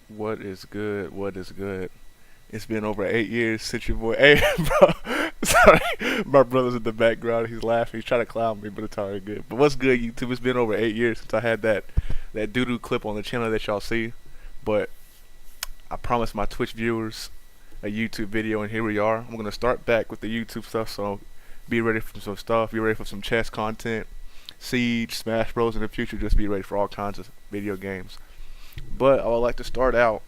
What is good? What is good? It's been over 8 years since your boy. Hey, bro. Sorry, my brother's in the background. He's laughing. He's trying to clown me, but it's all good. But what's good, YouTube? It's been over 8 years since I had that doo doo clip on the channel that y'all see. But I promised my Twitch viewers a YouTube video, and here we are. I'm gonna start back with the YouTube stuff. So be ready for some stuff. Be ready for some chess content, Siege, Smash Bros. In the future. Just be ready for all kinds of video games. But I would like to start out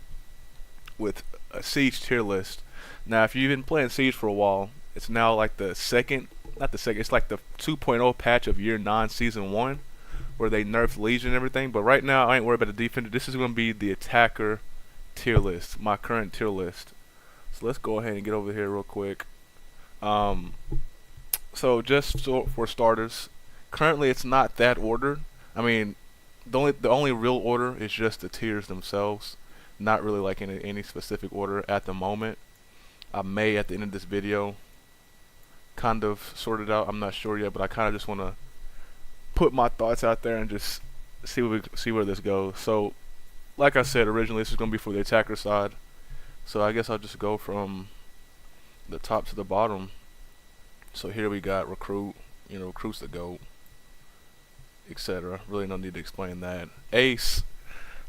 with a Siege tier list. Now, if you've been playing Siege for a while, it's now like the second, not the second, it's like the 2.0 patch of Year 9 Season 1, where they nerfed Legion and everything. But right now, I ain't worried about the defender. This is going to be the attacker tier list, my current tier list. So let's go ahead and get over here real quick. Um, for starters, currently it's not that ordered. I mean, the only real order is just the tiers themselves, not really like in any specific order at the moment. I may at the end of this video kind of sort it out. I'm not sure yet, but I kind of just want to put my thoughts out there and just see where this goes. So, like I said originally, this is going to be for the attacker side. So I guess I'll just go from the top to the bottom. So here we got recruit. Recruit's the GOAT, etc. Really no need to explain that. Ace.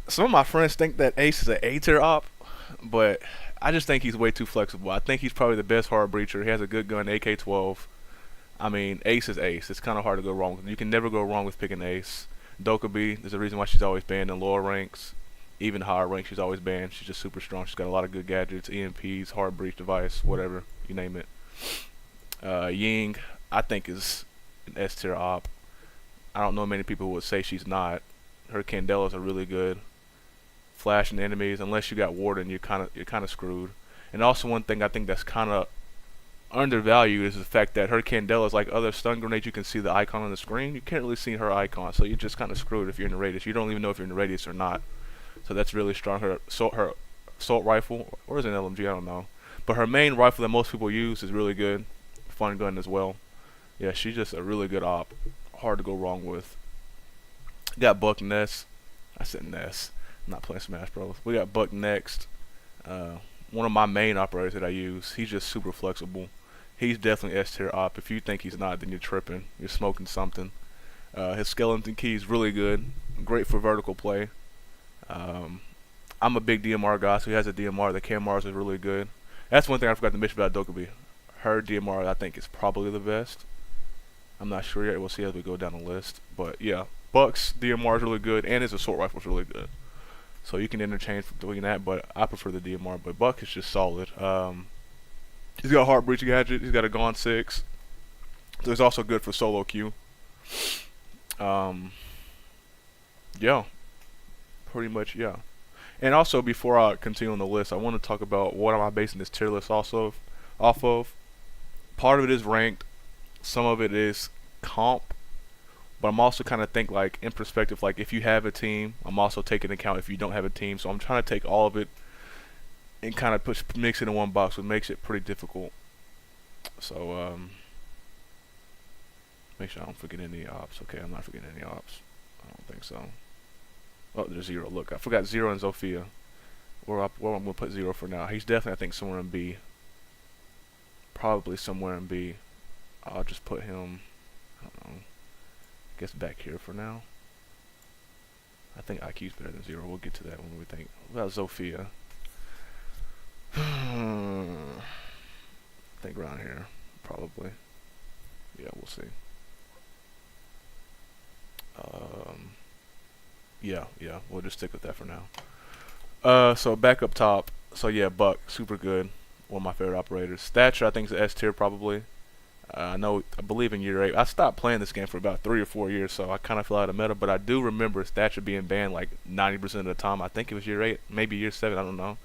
Some of my friends think that Ace is an A tier op, but I just think he's way too flexible. I think he's probably the best hard breacher. He has a good gun, AK-12. I mean, Ace is Ace. It's kind of hard to go wrong with. You can never go wrong with picking Ace. Dokkaebi, there's a reason why she's always banned in lower ranks. Even higher ranks, she's always banned. She's just super strong. She's got a lot of good gadgets, EMPs, hard breach device, whatever, you name it. Ying, I think is an S tier op. I don't know many people who would say she's not. Her Candelas are really good. Flashing enemies, unless you got Warden, you're kind of screwed. And also one thing I think that's kind of undervalued is the fact that her Candelas, like other stun grenades, you can see the icon on the screen. You can't really see her icon, so you're just kind of screwed if you're in the radius. You don't even know if you're in the radius or not. So that's really strong. Her assault rifle, or is it an LMG? I don't know. But her main rifle that most people use is really good. Fun gun as well. Yeah, she's just a really good op. Hard to go wrong with. Got Buck Ness. I said Ness. I'm not playing Smash Bros. We got Buck next. One of my main operators that I use. He's just super flexible. He's definitely S tier op. If you think he's not, then you're tripping. You're smoking something. His skeleton key is really good. Great for vertical play. I'm a big DMR guy, so he has a DMR. The KMRs is really good. That's one thing I forgot to mention about Dokkaebi. Her DMR, I think, is probably the best. I'm not sure yet. We'll see as we go down the list. But yeah, Buck's DMR is really good, and his assault rifle is really good. So you can interchange between that, but I prefer the DMR. But Buck is just solid. He's got a heart breach gadget. He's got a Gone 6. So he's also good for solo queue. Yeah, pretty much, yeah. And also, before I continue on the list, I want to talk about what am I basing this tier list also off of. Part of it is ranked. Some of it is comp. But I'm also kind of think like in perspective, like if you have a team, I'm also taking into account if you don't have a team. So I'm trying to take all of it and kind of mix it in one box, which makes it pretty difficult. So make sure I don't forget any ops. Okay, I'm not forgetting any ops. I don't think so. Oh, there's Zero. Look, I forgot Zero and Zofia. Where I'm gonna put Zero for now. He's definitely, I think, somewhere in B. Probably somewhere in B. I'll just put him, I don't know, I guess back here for now. I think IQ's better than Zero. We'll get to that when we think. What about Zofia? I think around here, probably. Yeah, we'll see. Yeah, we'll just stick with that for now. So back up top. So yeah, Buck, super good. One of my favorite operators. Thatcher, I think, is S tier probably. I believe in year 8. I stopped playing this game for about 3 or 4 years, so I kind of fell out of meta. But I do remember Thatcher being banned like 90% of the time. I think it was year 8, maybe year 7. I don't know.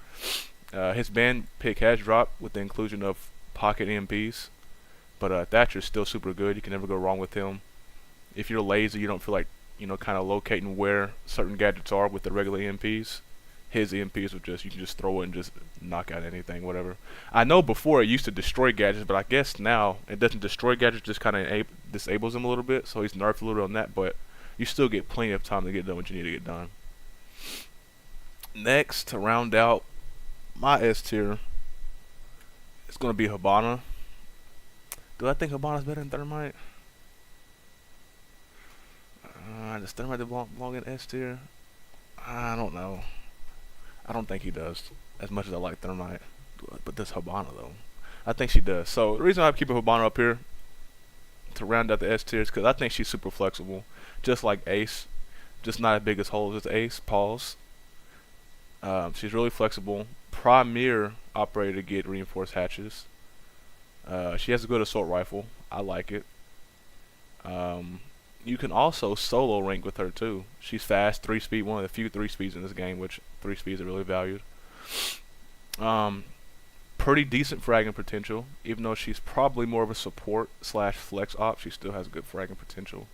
His ban pick has dropped with the inclusion of pocket EMPs, but Thatcher's still super good. You can never go wrong with him. If you're lazy, you don't feel like kind of locating where certain gadgets are with the regular EMPs. His EMPs would you can just throw it and just knock out anything, whatever. I know before it used to destroy gadgets, but I guess now it doesn't destroy gadgets, just kind of disables them a little bit, so he's nerfed a little bit on that, but you still get plenty of time to get done what you need to get done. Next, to round out my S tier, it's gonna be Hibana. Do I think Hibana's better than Thermite? Does Thermite belong in S tier? I don't know. I don't think he does, as much as I like Thermite. But does Hibana though? I think she does. So the reason I'm keeping Hibana up here to round out the S tier is because I think she's super flexible, just like Ace, just not as big as holes as Ace. Pause. She's really flexible. Premier operator to get reinforced hatches. She has a good assault rifle. I like it. You can also solo rank with her too. She's fast, 3-speed, one of the few 3-speeds in this game, which 3-speeds are really valued. Pretty decent fragging potential, even though she's probably more of a support slash flex op. She still has good fragging potential.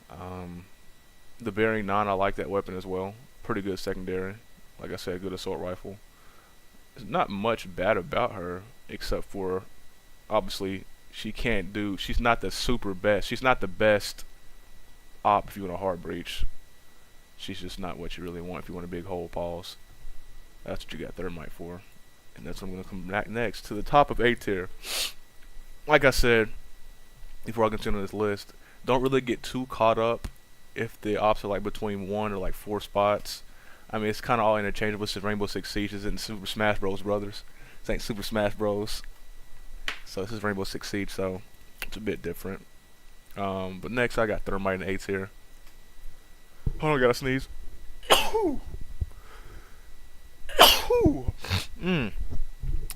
The Bearing 9, I like that weapon as well. Pretty good secondary. Like I said, good assault rifle. There's not much bad about her, except for obviously she's not the super best. She's not the best op if you want a hard breach. She's just not what you really want if you want a big hole. Pause. That's what you got Thermite for. And that's what I'm going to come back next to the top of A tier. Like I said, before I continue this list, don't really get too caught up if the ops are like between 1 or like 4 spots. I mean, it's kind of all interchangeable. It's just Rainbow Six Siege. It's in Super Smash Bros. Brothers. This ain't Super Smash Bros. So this is Rainbow Six Siege, so it's a bit different. But next I got Thermite in A tier. Hold on, I gotta sneeze.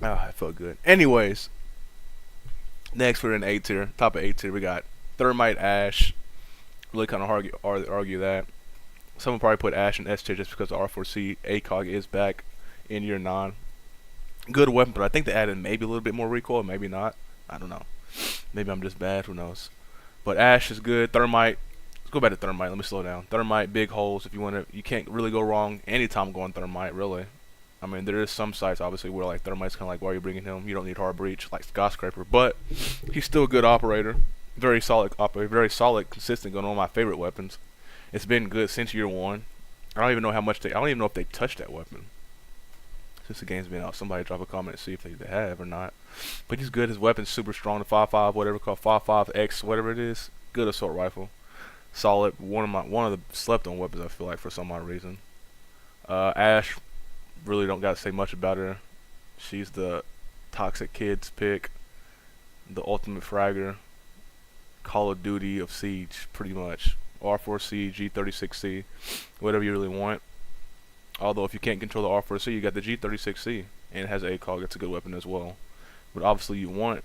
That felt good. Anyways, next we're in A tier. Top of A tier, we got Thermite, Ash. Really kind of argue that. Someone probably put Ash in S tier just because the R4C ACOG is back in year 9. Good weapon, but I think they added maybe a little bit more recoil, maybe not. I don't know. Maybe I'm just bad, who knows. But Ash is good. Thermite, let's go back to Thermite. Let me slow down. Thermite, big holes. If you want to, you can't really go wrong anytime going Thermite, really. I mean, there is some sites obviously where like Thermite's kind of like, why are you bringing him? You don't need hard breach like Skyscraper, but he's still a good operator. Very solid operator. Very solid, consistent. Going on my favorite weapons. It's been good since year 1. I don't even know how much I don't even know if they touched that weapon since the game's been out. Somebody drop a comment and see if they have or not. But he's good. His weapon's super strong. The 5.5, whatever it's called, 5.5X, whatever it is. Good assault rifle. Solid. One of the slept on weapons, I feel like, for some odd reason. Ash, really don't got to say much about her. She's the toxic kids pick, the ultimate fragger, Call of Duty of Siege, pretty much. R4C, G36C, whatever you really want. Although if you can't control the R4C, you got the G36C, and it has ACOG. It's a good weapon as well. But obviously you want,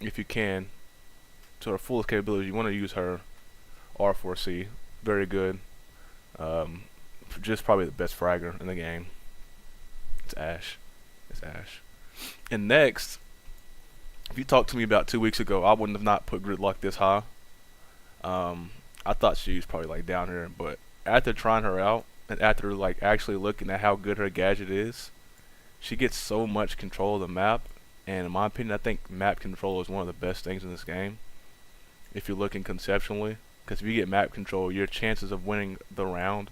if you can, to her fullest capabilities, you want to use her R4C. Very good. Just probably the best fragger in the game. It's Ash. It's Ash. And next, if you talked to me about 2 weeks ago, I wouldn't have not put Gridlock this high. I thought she was probably like down here, but after trying her out and after like actually looking at how good her gadget is, she gets so much control of the map. And in my opinion, I think map control is one of the best things in this game. If you're looking conceptually, because if you get map control, your chances of winning the round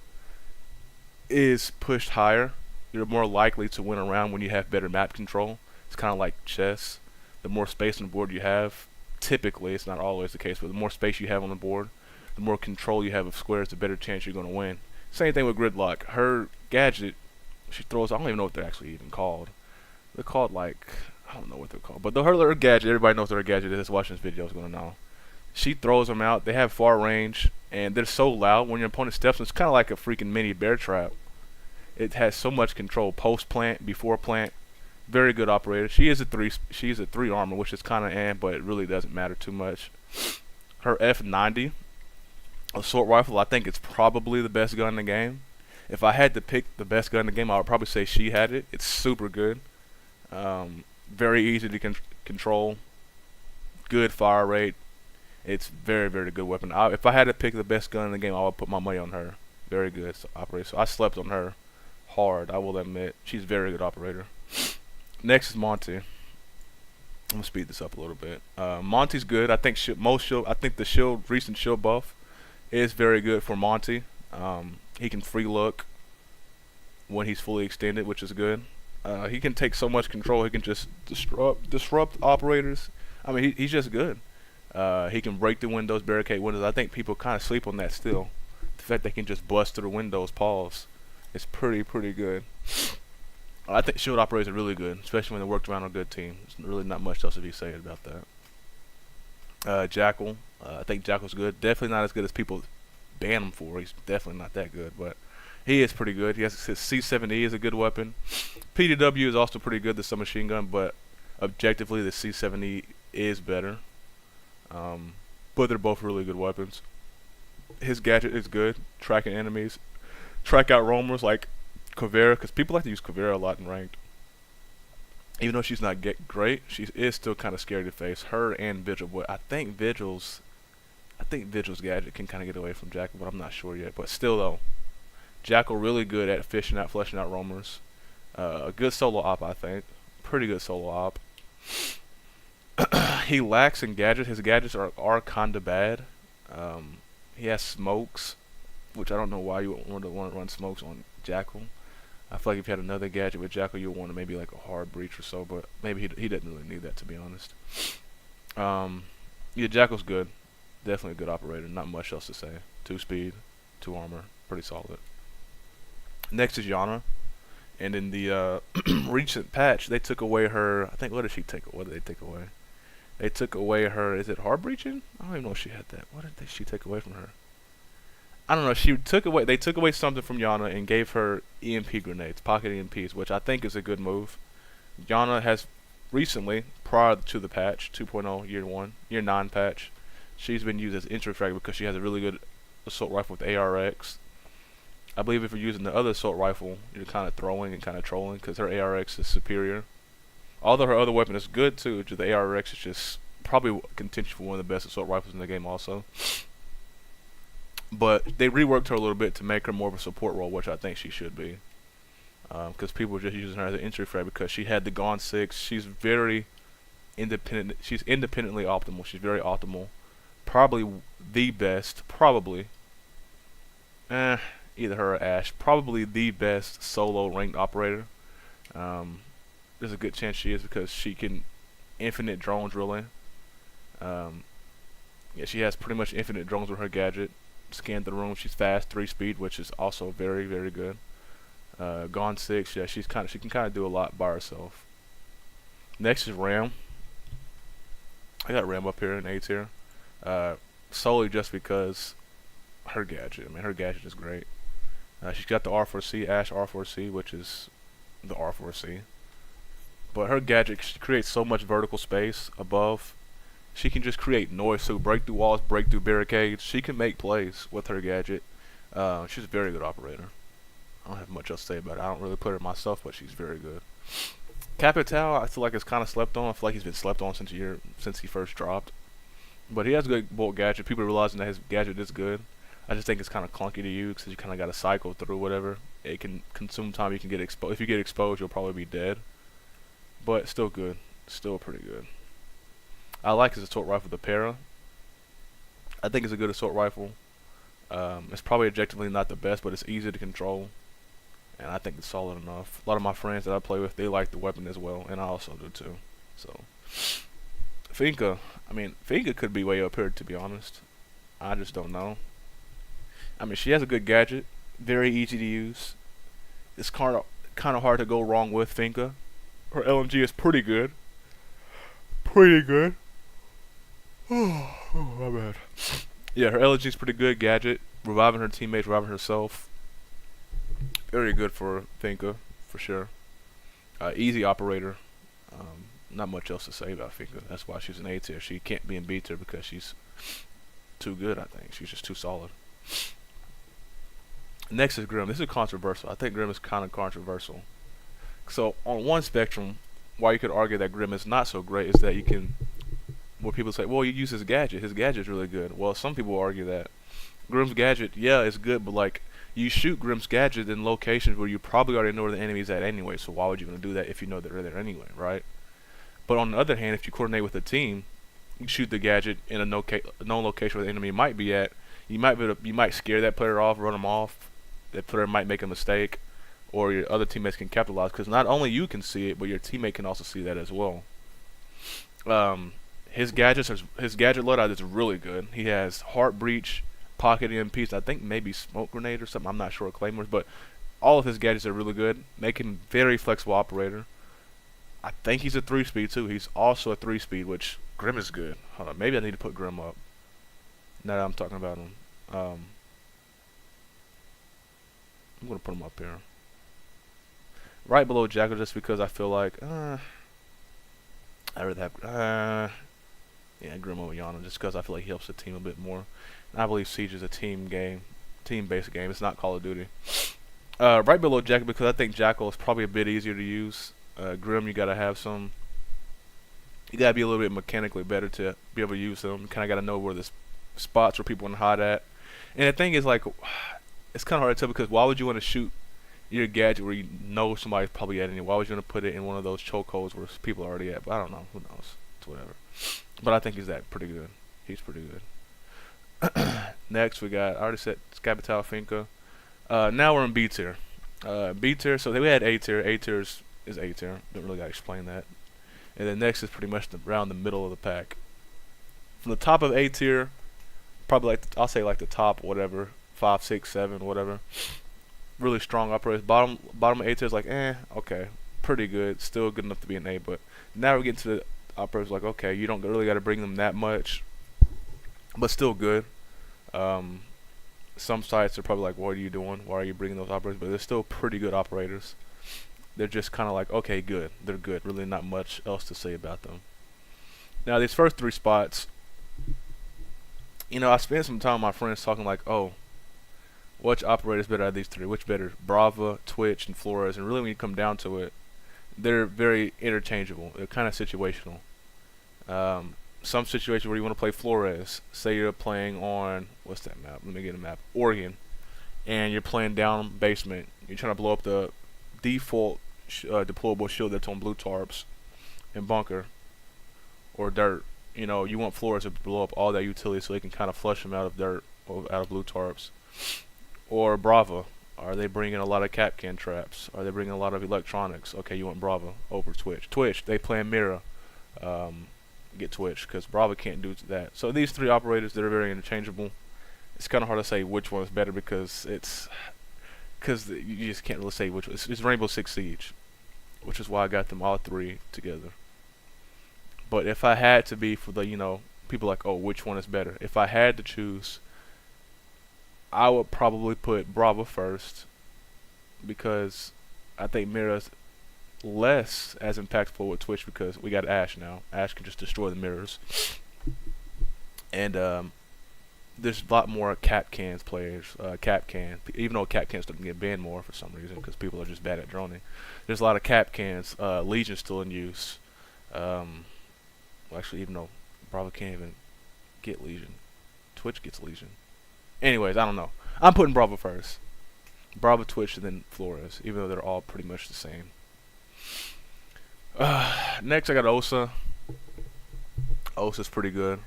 is pushed higher. You're more likely to win a round when you have better map control. It's kind of like chess. The more space on the board you have, typically, it's not always the case, but the more space you have on the board, the more control you have of squares, the better chance you're going to win. Same thing with Gridlock. Her gadget, she throws, I don't even know what they're actually even called. They're called like, I don't know what they're called. But her gadget, everybody knows what her gadget is. Watching this video is going to know. She throws them out. They have far range, and they're so loud when your opponent steps. It's kind of like a freaking mini bear trap. It has so much control. Post plant, before plant. Very good operator. She's a 3 armor, which is kind of but it really doesn't matter too much. Her F90 assault rifle, I think it's probably the best gun in the game. If I had to pick the best gun in the game, I would probably say she had it. It's super good. Very easy to control. Good fire rate. It's very, very good weapon. If I had to pick the best gun in the game, I would put my money on her. Very good operator. So I slept on her hard, I will admit. She's a very good operator. Next is Monty. I'm gonna speed this up a little bit. Monty's good. I think the recent shield buff is very good for Monty. He can free look. when he's fully extended, which is good. He can take so much control. He can just disrupt operators. I mean, he's just good. He can break the windows, barricade windows. I think people kind of sleep on that still. The fact they can just bust through windows, pause, is pretty good. I think shield operators are really good, especially when they worked around a good team. There's really not much else to be said about that. Jackal, I think Jackal's good. Definitely not as good as people ban him for. He's definitely not that good, but he is pretty good. He has his C7E is a good weapon. PDW is also pretty good, the submachine gun, but objectively the C7E is better. But they're both really good weapons. His gadget is good, tracking enemies, track out roamers like Kavera, because people like to use Kavera a lot in ranked. Even though she's not great, she is still kind of scary to face. Her and Vigil, but I think Vigil's gadget can kind of get away from Jackal, but I'm not sure yet. But still though, Jackal really good at fleshing out roamers. A good solo op, I think. Pretty good solo op. He lacks in gadgets. His gadgets are kinda bad. He has smokes, which I don't know why you would want to run smokes on Jackal. I feel like if you had another gadget with Jackal, you'd want to maybe like a hard breach or so, but maybe he doesn't really need that, to be honest. Yeah, Jackal's good. Definitely a good operator. Not much else to say. 2 speed, 2 armor, pretty solid. Next is Yana. And in the recent patch, they took away her. I think, what did they take away? They took away her. Is it hard breaching? I don't even know if she had that. What did she take away from her? I don't know. They took away something from Yana and gave her EMP grenades, pocket EMPs, which I think is a good move. Yana has recently, prior to the patch 2.0 year 9 patch, she's been used as entry frag because she has a really good assault rifle with ARX. I believe if you're using the other assault rifle, you're kind of throwing and kind of trolling because her ARX is superior. Although her other weapon is good too, the ARX is just probably contention for one of the best assault rifles in the game also. But they reworked her a little bit to make her more of a support role, which I think she should be. Because people were just using her as an entry frag because she had the Gone 6. She's very independent. She's independently optimal. She's very optimal. Probably the best. Either her or Ash. Probably the best solo ranked operator. There's a good chance she is because she can infinite drone drilling. Yeah, she has pretty much infinite drones with her gadget. Scan the room. She's fast, 3 speed, which is also very good. Gone 6. Yeah, she can kind of do a lot by herself. Next is Ram. I got Ram up here in A tier. Solely just because her gadget. I mean, her gadget is great. She's got the R4C, Ash R4C, which is the R4C. But her gadget, she creates so much vertical space above. She can just create noise, so break through walls, break through barricades. She can make plays with her gadget. She's a very good operator. I don't have much else to say about it. I don't really put her myself, but she's very good. Capital, I feel like it's kind of slept on. I feel like he's been slept on since he first dropped. But he has a good bolt gadget. People are realizing that his gadget is good. I just think it's kind of clunky to use because you kind of got to cycle through whatever. It can consume time. You can get exposed. If you get exposed, you'll probably be dead. But still good. Still pretty good. I like his assault rifle, the Para. I think it's a good assault rifle. It's probably objectively not the best, but it's easy to control. And I think it's solid enough. A lot of my friends that I play with, they like the weapon as well. And I also do too. So, Finka. I mean, Finka could be way up here, to be honest. I just don't know. I mean, she has a good gadget. Very easy to use. It's kind of hard to go wrong with Finka. Her LMG is pretty good. Oh, my bad. Yeah, her LMG is pretty good. Gadget. Reviving her teammates, reviving herself. Very good for Finka, for sure. Easy operator. Not much else to say about Finka. That's why she's an A tier. She can't be in B tier because she's too good, I think. She's just too solid. Next is Grim. This is controversial. I think Grim is kind of controversial. So, on one spectrum, why you could argue that Grim is not so great is that you can, where people say, well, you use his gadget. His gadget's really good. Well, some people argue that Grim's gadget, yeah, is good, but like, you shoot Grim's gadget in locations where you probably already know where the enemy's at anyway, so why would you want to do that if you know they're there anyway, right? But on the other hand, if you coordinate with a team, you shoot the gadget in a known location where the enemy might be at, you might scare that player off, run them off. That player might make a mistake, or your other teammates can capitalize, because not only you can see it, but your teammate can also see that as well. Um, his gadget loadout is really good. He has heart breach, pocket EMPs, I think maybe smoke grenade or something. I'm not sure, claymores, but all of his gadgets are really good. Make him very flexible operator. I think he's a 3-speed too. He's also a 3-speed, which Grim is good. Hold on, maybe I need to put Grim up. Now that I'm talking about him, I'm gonna put him up here, right below Jackal, just because I feel like I rather have Grim over Yana, just because I feel like he helps the team a bit more. And I believe Siege is a team-based game. It's not Call of Duty. Right below Jackal, because I think Jackal is probably a bit easier to use. Grim, you gotta be a little bit mechanically better to be able to use them. You kind of gotta know where the spots where people want to hide at. And the thing is, like, it's kind of hard to tell, because why would you want to shoot your gadget where you know somebody's probably at it? Why would you want to put it in one of those chokeholds where people are already at? But I don't know. Who knows? It's whatever. But I think he's pretty good. He's pretty good. Next, we got, I already said Scabatal Finka. Now we're in B tier. B tier, so we had A tier. A tier is A tier. Don't really got to explain that. And then next is pretty much around the middle of the pack. From the top of A tier, probably like I'll say like the top whatever 5, 6, 7, whatever. Really strong operators. Bottom of A tier is like okay, pretty good, still good enough to be an A. But now we're getting to the operators like, okay, you don't really got to bring them that much, but still good. Some sites are probably like, what are you doing? Why are you bringing those operators? But they're still pretty good operators. They're just kind of like, okay, good. They're good. Really not much else to say about them. Now these first 3 spots, I spent some time with my friends talking like, oh, which operator's better out of these 3? Which better? Brava, Twitch, and Flores. And really when you come down to it, they're very interchangeable. They're kind of situational. Some situations where you want to play Flores, say you're playing on, what's that map? Let me get a map. Oregon. And you're playing down basement. You're trying to blow up the default deployable shield that's on blue tarps and bunker or dirt. You want Flores to blow up all that utility so they can kind of flush them out of dirt or out of blue tarps. Or Brava. Are they bringing a lot of Capcan traps? Are they bringing a lot of electronics? Okay, you want Brava over Twitch. Twitch, they play Mira. Get Twitch, because Brava can't do that. So these 3 operators, they're very interchangeable. It's kind of hard to say which one is better, because you just can't really say which one. It's Rainbow Six Siege, which is why I got them all 3 together. But if I had to be for the, people like, oh, which one is better? If I had to choose, I would probably put Brava first, because I think Mira's less as impactful with Twitch, because we got Ash now. Ash can just destroy the mirrors. And there's a lot more Capcans players. Capcan, even though Capcans don't get banned more for some reason, because people are just bad at droning. There's a lot of Capcans. Legion's still in use. Well, actually, even though Bravo can't even get Legion, Twitch gets Legion. Anyways, I don't know. I'm putting Bravo first. Bravo, Twitch, and then Flores, even though they're all pretty much the same. Next, I got Osa. Osa's pretty good.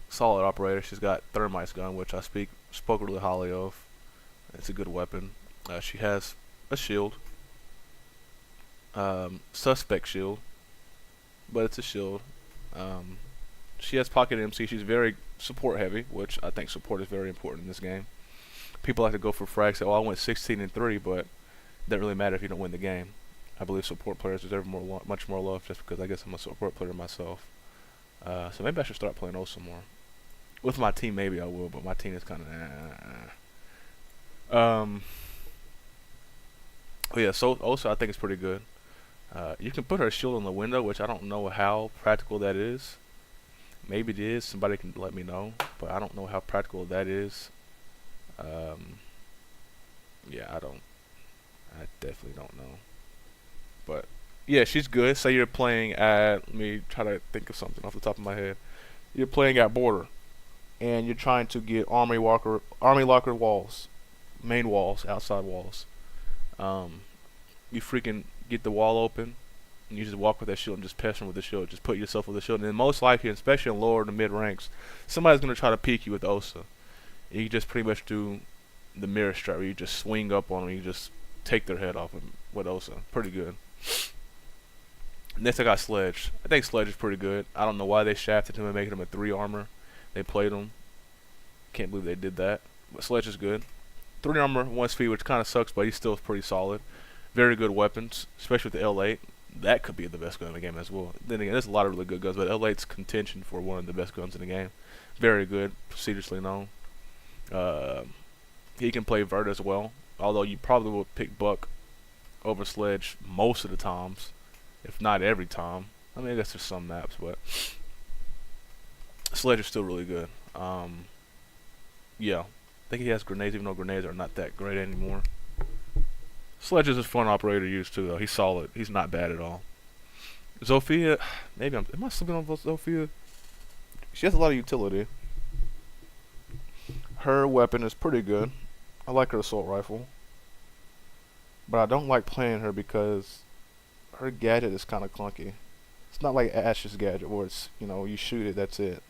Solid operator. She's got Thermite's gun, which I spoke really highly of. It's a good weapon. She has a shield. Suspect shield. But it's a shield. She has pocket MC. She's very support heavy, which I think support is very important in this game. People like to go for frags, say, oh, I went 16-3, but it doesn't really matter if you don't win the game. I believe support players deserve much more love, just because I guess I'm a support player myself. So maybe I should start playing Osa more. With my team, maybe I will, but my team is kind of yeah, so Osa I think is pretty good. You can put her shield on the window, which I don't know how practical that is. Maybe it is. Somebody can let me know, but I don't know how practical that is. Yeah, I definitely don't know. But yeah, she's good. Say you're playing at, let me try to think of something off the top of my head. You're playing at border, and you're trying to get army locker walls, main walls, outside walls. You freaking get the wall open, and you just walk with that shield and just pester with the shield. Just put yourself with the shield, and then most likely, especially in lower to mid ranks, somebody's gonna try to peek you with Osa. And you just pretty much do the mirror strike, where you just swing up on them, you just take their head off with Osa. Pretty good. Next I got Sledge. I think Sledge is pretty good. I don't know why they shafted him and making him a 3 armor. They played him. Can't believe they did that. But Sledge is good. 3 armor, 1 speed, which kind of sucks, but he's still pretty solid. Very good weapons, especially with the L8. That could be the best gun in the game as well. Then again, there's a lot of really good guns, but L8's contention for one of the best guns in the game. Very good, prestigious known. He can play Vert as well, although you probably would pick Buck over Sledge most of the times, if not every time. I mean, I guess there's some maps, but Sledge is still really good. Yeah, I think he has grenades, even though grenades are not that great anymore. Sledge is a fun operator to use too, though. He's solid. He's not bad at all. Zofia, maybe am I sleeping on Zofia? She has a lot of utility. Her weapon is pretty good. I like her assault rifle, but I don't like playing her because her gadget is kind of clunky. It's not like Ash's gadget where it's, you know, you shoot it, that's it.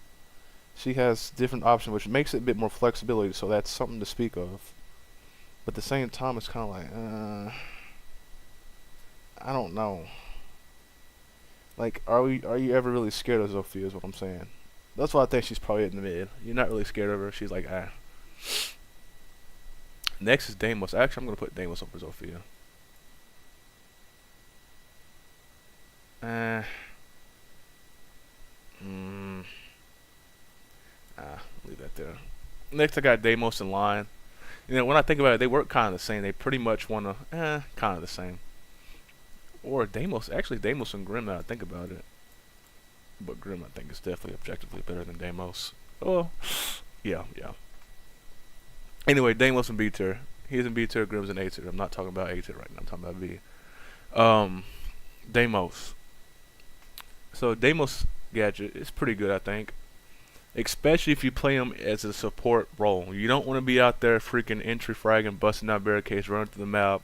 She has different options, which makes it a bit more flexibility, so that's something to speak of. But at the same time, it's kind of like, I don't know. Like, are you ever really scared of Zofia is what I'm saying. That's why I think she's probably in the mid. You're not really scared of her. She's like, ah. Next is Deimos. Actually, I'm going to put Deimos over Zofia. Leave that there. Next, I got Deimos and Lion. You know, when I think about it, they work kind of the same. They pretty much want to, kind of the same. Or Deimos. Actually, Deimos and Grim, now I think about it. But Grim, I think, is definitely objectively better than Deimos. Oh, yeah. Anyway, Deimos and B tier. He's in B tier, Grim's in A tier. I'm not talking about A tier right now. I'm talking about B. Deimos. So Deimos gadget is pretty good, I think. Especially if you play him as a support role. You don't want to be out there freaking entry fragging, busting out barricades, running through the map,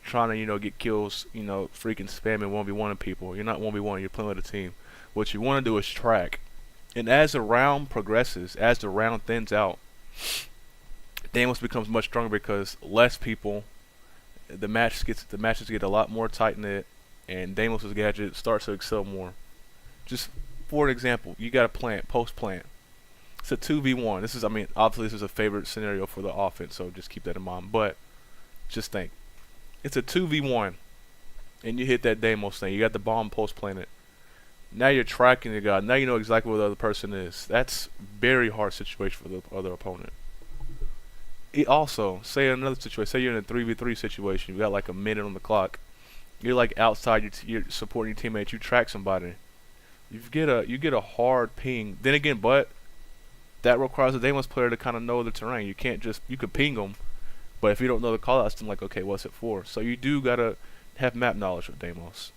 trying to, you know, get kills, you know, freaking spamming 1v1 people. You're not 1v1, you're playing with a team. What you want to do is track. And as the round progresses, as the round thins out, Deimos becomes much stronger because less people, the matches get a lot more tight knit, and Deimos' gadget starts to excel more. Just for an example, you got a plant, post plant. It's a 2v1. This is, I mean, obviously this is a favorite scenario for the offense, so just keep that in mind. But just think, it's a 2v1, and you hit that Deimos thing. You got the bomb post planted. Now you're tracking the guy. Now you know exactly where the other person is. That's very hard situation for the other opponent. It also, say another situation. Say you're in a 3v3 situation. You got like a minute on the clock. You're like outside. You're supporting your teammates. You track somebody. You get a hard ping. Then again, but that requires a Deimos player to kind of know the terrain. You can't just, you could ping them, but if you don't know the callouts, then like, okay, what's it for? So you do gotta have map knowledge with Deimos.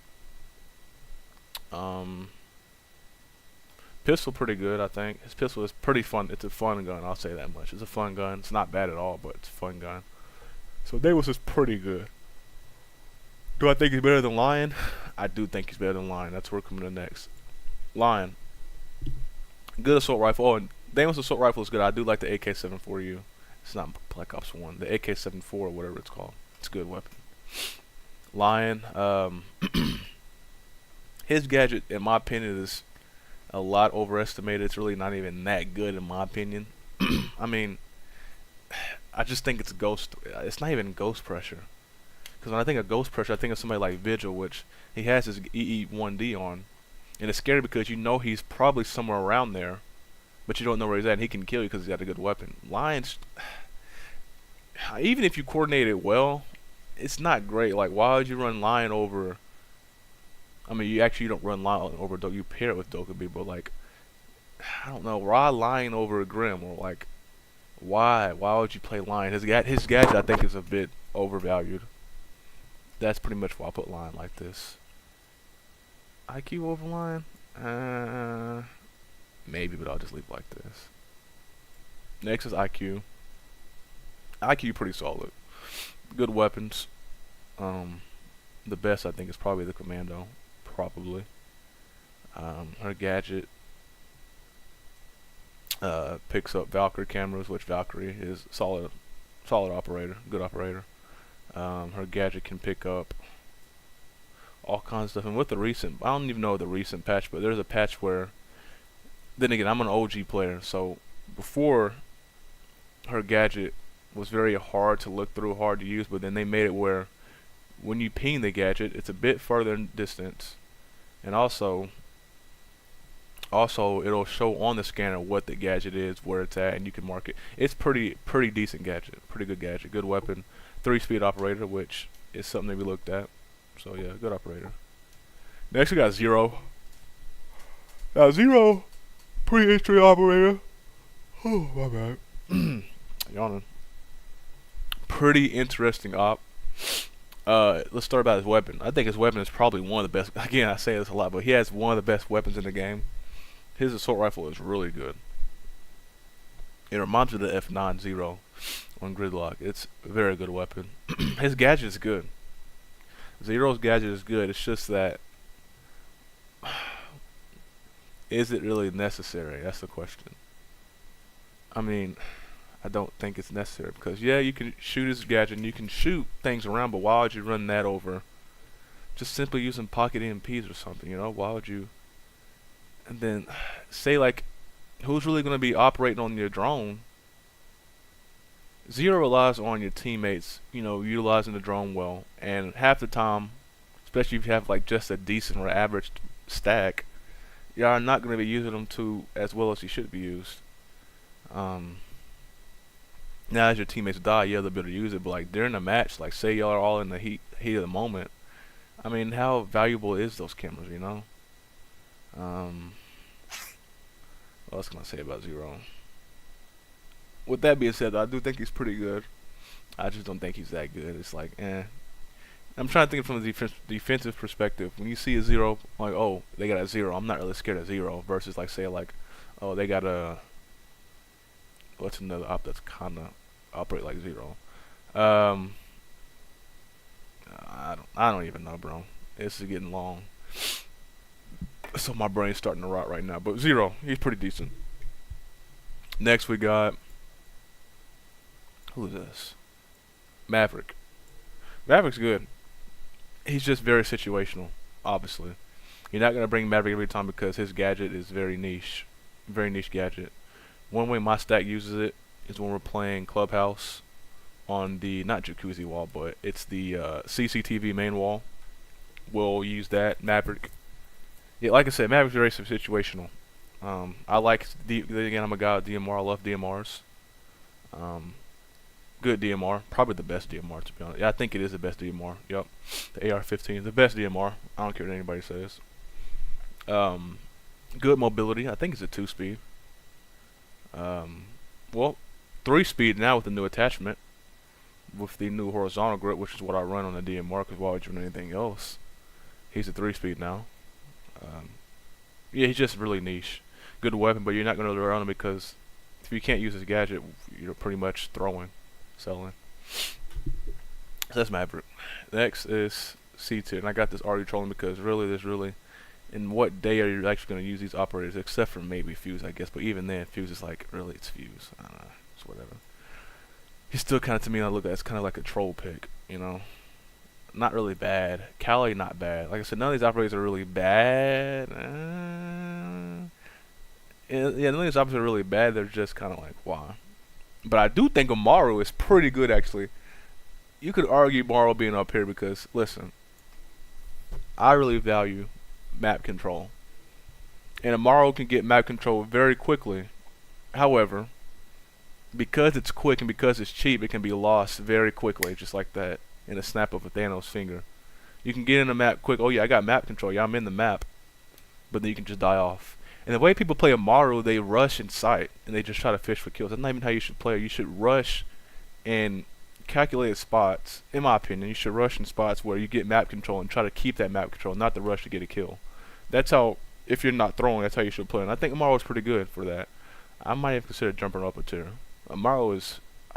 Pistol pretty good, I think. His pistol is pretty fun. It's a fun gun, I'll say that much. It's a fun gun. It's not bad at all, but it's a fun gun. So Deimos is pretty good. Do I think he's better than Lion? I do think he's better than Lion. That's where we're coming to next. Lion. Good assault rifle. Oh, and Deimos' assault rifle is good. I do like the AK-74U. It's not Black Ops 1. The AK-74 or whatever it's called. It's a good weapon. Lion. His gadget, in my opinion, is a lot overestimated. It's really not even that good, in my opinion. I mean, I just think it's ghost. It's not even ghost pressure. Because when I think of ghost pressure, I think of somebody like Vigil, which he has his EE1D on. And it's scary because you know he's probably somewhere around there, but you don't know where he's at, and he can kill you because he's got a good weapon. Lions, even if you coordinate it well, it's not great. Like, why would you run Lion over... I mean, you don't run Lion over Dokkaebi. You pair it with Dokkaebi, but like, I don't know. Why Lion over a Grim? Or like, why? Why would you play Lion? His gadget, I think, is a bit overvalued. That's pretty much why I put Lion like this. IQ over Lion? Maybe, but I'll just leave it like this. Next is IQ. IQ pretty solid. Good weapons. The best, I think, is probably the Commando. Probably. Her gadget picks up Valkyrie cameras, which Valkyrie is solid operator, good operator. Her gadget can pick up all kinds of stuff. And with the recent, I don't even know the recent patch, but there's a patch where, then again, I'm an OG player, so before, her gadget was very hard to look through, hard to use, but then they made it where when you ping the gadget, it's a bit further in distance, and also it'll show on the scanner what the gadget is, where it's at, and you can mark it. It's pretty decent gadget, pretty good gadget, good weapon, 3-speed operator, which is something that we looked at. So yeah, good operator. Next we got Zero. Now Zero, pretty interesting operator. Oh my bad. Yawning. Pretty interesting op. Let's start about his weapon. I think his weapon is probably one of the best. Again, I say this a lot, but he has one of the best weapons in the game. His assault rifle is really good. It reminds me of the F9 Zero on Gridlock. It's a very good weapon. His gadget is good. Zero's gadget is good. It's just that, is it really necessary? That's the question. I mean, I don't think it's necessary because yeah, you can shoot his gadget and you can shoot things around, but why would you run that over just simply using pocket EMPs or something? You know, why would you? And then say like, who's really going to be operating on your drone? Zero relies on your teammates, you know, utilizing the drone well, and half the time, especially if you have like just a decent or average stack, you are not going to be using them to as well as you should be used. Now as your teammates die, you have the ability to use it, but like during the match, like say y'all are all in the heat of the moment, I mean, how valuable is those cameras, you know? What else can I say about Zero? With that being said, I do think he's pretty good. I just don't think he's that good. It's like, eh. I'm trying to think from a defensive perspective. When you see a Zero, like, oh, they got a Zero, I'm not really scared of Zero. Versus like, say, like, oh, they got a, what's another op that's kind of operate like Zero? I don't even know, bro. This is getting long. So my brain's starting to rot right now. But Zero, he's pretty decent. Next we got, who is this? Maverick. Maverick's good. He's just very situational, obviously. You're not going to bring Maverick every time because his gadget is very niche. Very niche gadget. One way my stack uses it is when we're playing Clubhouse on the, not jacuzzi wall, but it's the CCTV main wall. We'll use that. Maverick. Yeah, like I said, Maverick's very situational. I like, again, I'm a guy with DMR. I love DMRs. Good DMR. Probably the best DMR, to be honest. Yeah, I think it is the best DMR. Yep. The AR-15 is the best DMR. I don't care what anybody says. Good mobility. I think it's a 2-speed. Well, 3-speed now with the new attachment. With the new horizontal grip, which is what I run on the DMR, because why would you run anything else? He's a 3-speed now. Yeah, he's just really niche. Good weapon, but you're not going to run him because if you can't use his gadget, you're pretty much throwing, selling. So that's Maverick. Next is C tier, and I got this already trolling because really, in what day are you actually going to use these operators, except for maybe Fuse, I guess, but even then, Fuse is like, really, it's Fuse. I don't know, it's whatever. He's still kind of, to me, I look at it, it's kind of like a troll pick, you know? Not really bad. Cali, not bad. Like I said, none of these operators are really bad. Yeah, none of these operators are really bad. They're just kind of like, why? But I do think Amaru is pretty good, actually. You could argue Amaru being up here because, listen, I really value map control. And Amaru can get map control very quickly. However, because it's quick and because it's cheap, it can be lost very quickly, just like that. In a snap of a Thanos finger. You can get in the map quick. Oh yeah, I got map control. Yeah, I'm in the map. But then you can just die off. And the way people play Amaru, they rush in sight. And they just try to fish for kills. That's not even how you should play. You should rush in calculated spots. In my opinion, you should rush in spots where you get map control and try to keep that map control, not the rush to get a kill. That's how, if you're not throwing, that's how you should play. And I think Amaru is pretty good for that. I might even consider jumping up a tier. I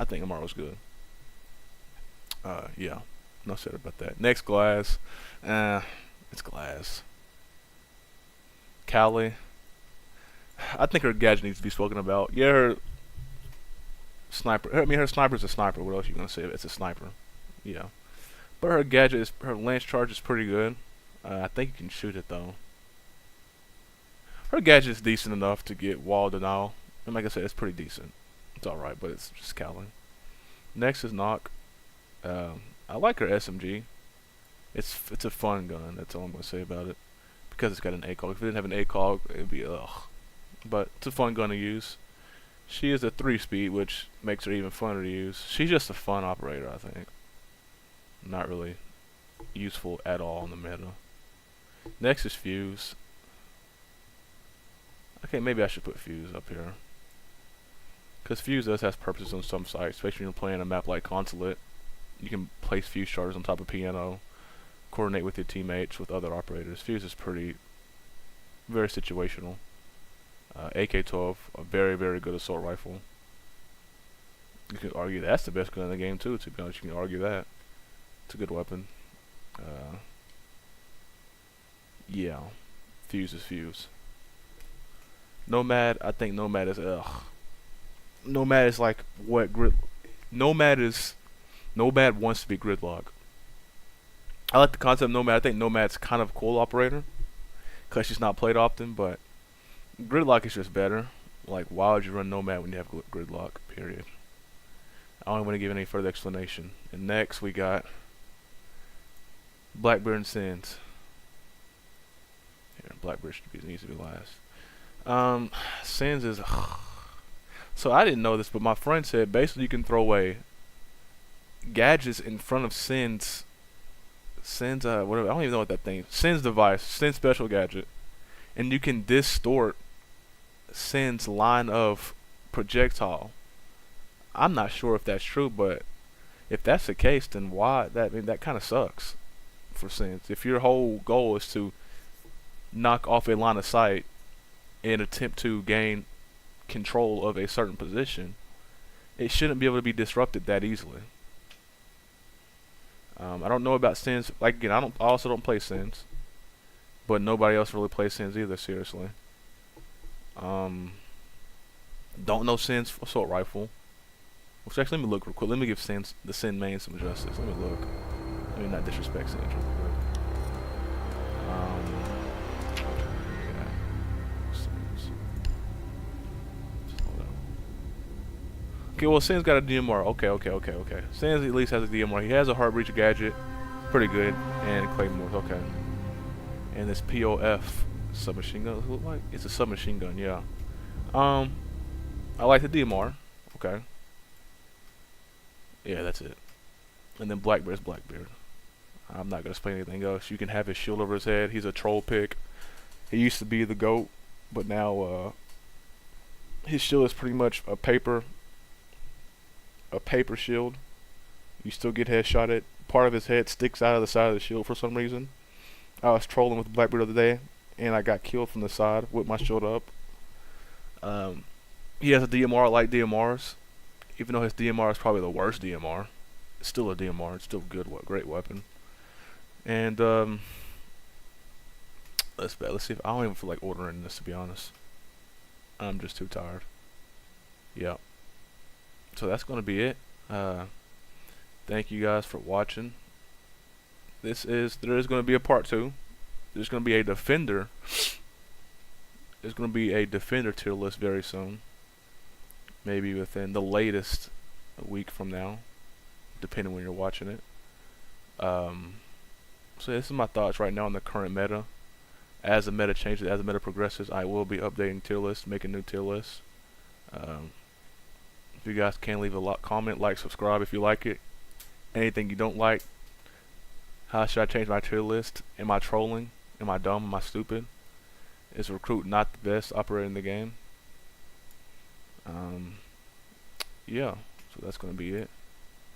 think Amaru is good. Yeah, no said about that. Next, Glass. It's Glass. Cali. I think her gadget needs to be spoken about. Yeah, her sniper. I mean, her sniper's a sniper. What else are you gonna say? It's a sniper. Yeah. But her lance charge is pretty good. I think you can shoot it though. Her gadget is decent enough to get wall denial, and like I said, it's pretty decent. It's alright, but it's just cowling. Next is Knock. I like her SMG. It's a fun gun. That's all I'm gonna say about it. Because it's got an ACOG. If it didn't have an ACOG, it'd be ugh. But it's a fun gun to use. She is a 3-speed, which makes her even funner to use. She's just a fun operator, I think. Not really useful at all in the meta. Next is Fuse. Okay, maybe I should put Fuse up here. Because Fuse does have purposes on some sites, especially when you're playing a map like Consulate. You can place Fuse charges on top of piano, coordinate with your teammates, with other operators. Fuse is very situational. AK-12, a very, very good assault rifle. You can argue that's the best gun in the game too, to be honest. You can argue that. It's a good weapon. Yeah. Fuse is Fuse. Nomad, I think Nomad is ugh. Nomad is like what Nomad wants to be Gridlock. I like the concept of Nomad. I think Nomad's kind of a cool operator because she's not played often, but Gridlock is just better. Like, why would you run Nomad when you have Gridlock? Period. I don't want to give any further explanation. And next we got Blackbeard and Sins. Here, Blackbeard needs to be last. Sins is so I didn't know this, but my friend said basically you can throw away gadgets in front of Sins whatever, I don't even know what that thing is. Sin's device, Sin's special gadget, and you can distort Sin's line of projectile. I'm not sure if that's true, but if that's the case, then why that kind of sucks for Sins. If your whole goal is to knock off a line of sight and attempt to gain control of a certain position, it shouldn't be able to be disrupted that easily. I don't know about Sins. Like again, I also don't play Sins, but nobody else really plays Sins either. Seriously. Don't know Sins assault rifle. Which actually, let me look real quick. Let me give the Sin main some justice. Let me look. Let me not disrespect Sins real quick. Okay, well, Sin's got a DMR. Okay. Sans at least has a DMR. He has a heart breach gadget. Pretty good. And Claymores. Okay. And this POF submachine gun. Look like it's a submachine gun, yeah. I like the DMR. Okay. Yeah, that's it. And then Blackbeard's Blackbeard. I'm not gonna explain anything else. You can have his shield over his head. He's a troll pick. He used to be the GOAT, but now his shield is pretty much a paper shield. You still get headshot at. Part of his head sticks out of the side of the shield for some reason. I was trolling with Blackbeard the other day, and I got killed from the side with my shield up. He has a DMR. I like DMRs, even though his DMR is probably the worst DMR. It's still a DMR. It's still a great weapon. And let's see if I don't even feel like ordering this, to be honest. I'm just too tired. Yeah. So that's gonna be it. Thank you guys for watching. There is gonna be a part 2. There's gonna be a defender. There's gonna be a defender tier list very soon. Maybe within the latest a week from now, depending when you're watching it. So this is my thoughts right now on the current meta. As the meta changes, as the meta progresses, I will be updating tier lists, making new tier lists. If you guys can leave a comment, like, subscribe if you like it. Anything you don't like, how should I change my tier list? Am I trolling? Am I dumb? Am I stupid? Is Recruit not the best operator in the game? Yeah, so that's gonna be it.